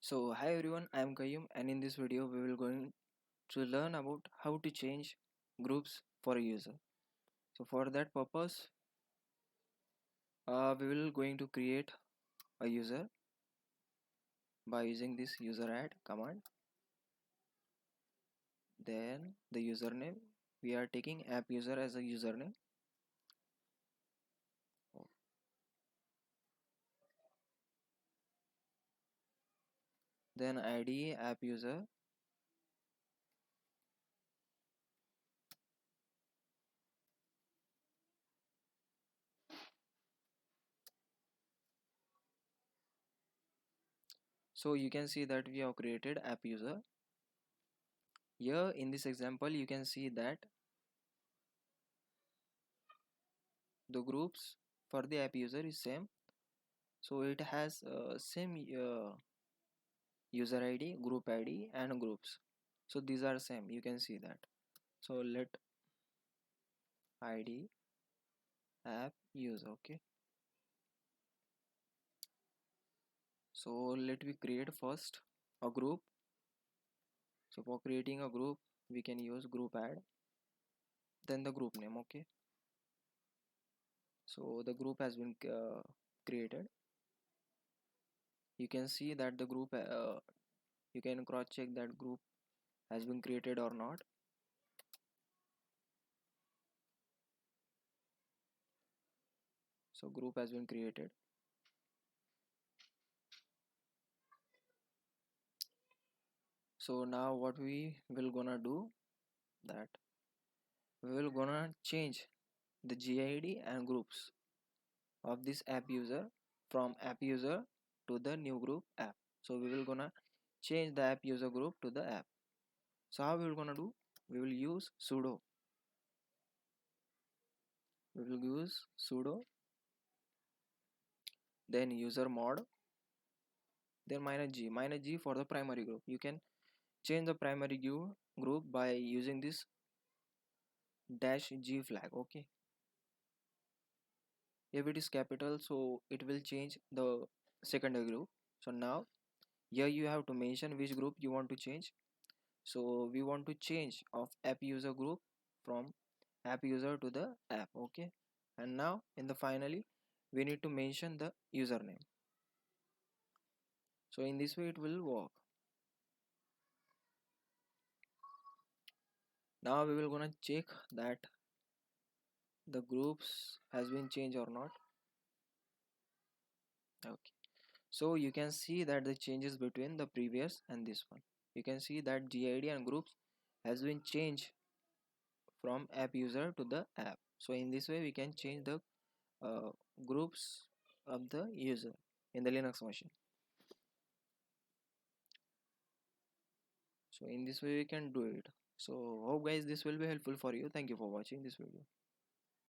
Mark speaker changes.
Speaker 1: So hi everyone, I am Qayyum and in this video we will going to learn about how to change groups for a user. So for that purpose we will going to create a user by using this user add command. Then the username, we are taking app user as a username. Then ID app user. So you can see that we have created app user. Here in this example you can see that the groups for the app user is same. So it has same user id, group id and groups. So these are same, you can see that. So let id app user. Okay, so let we create first a group. So for creating a group we can use group add, then the group name. Okay, so the group has been created. You can see that the group you can cross check that group has been created or not. So group has been created. So now what we will gonna do, that we will gonna change the GID and groups of this app user from app user to the new group app. So we will gonna change the app user group to the app. So how we will gonna do, we will use sudo. We will use sudo, then user mod, then minus g for the primary group. You can change the primary group by using this dash g flag. Okay, if it is capital so it will change the secondary group. So now here you have to mention which group you want to change. So we want to change of app user group from app user to the app. Okay, and now in the finally we need to mention the username. So in this way it will work. Now we will gonna check that the groups has been changed or not. Okay, so you can see that the changes between the previous and this one. You can see that gid and groups has been changed from app user to the app. So in this way we can change the groups of the user in the Linux machine. So in this way we can do it. So hope guys this will be helpful for you. Thank you for watching this video.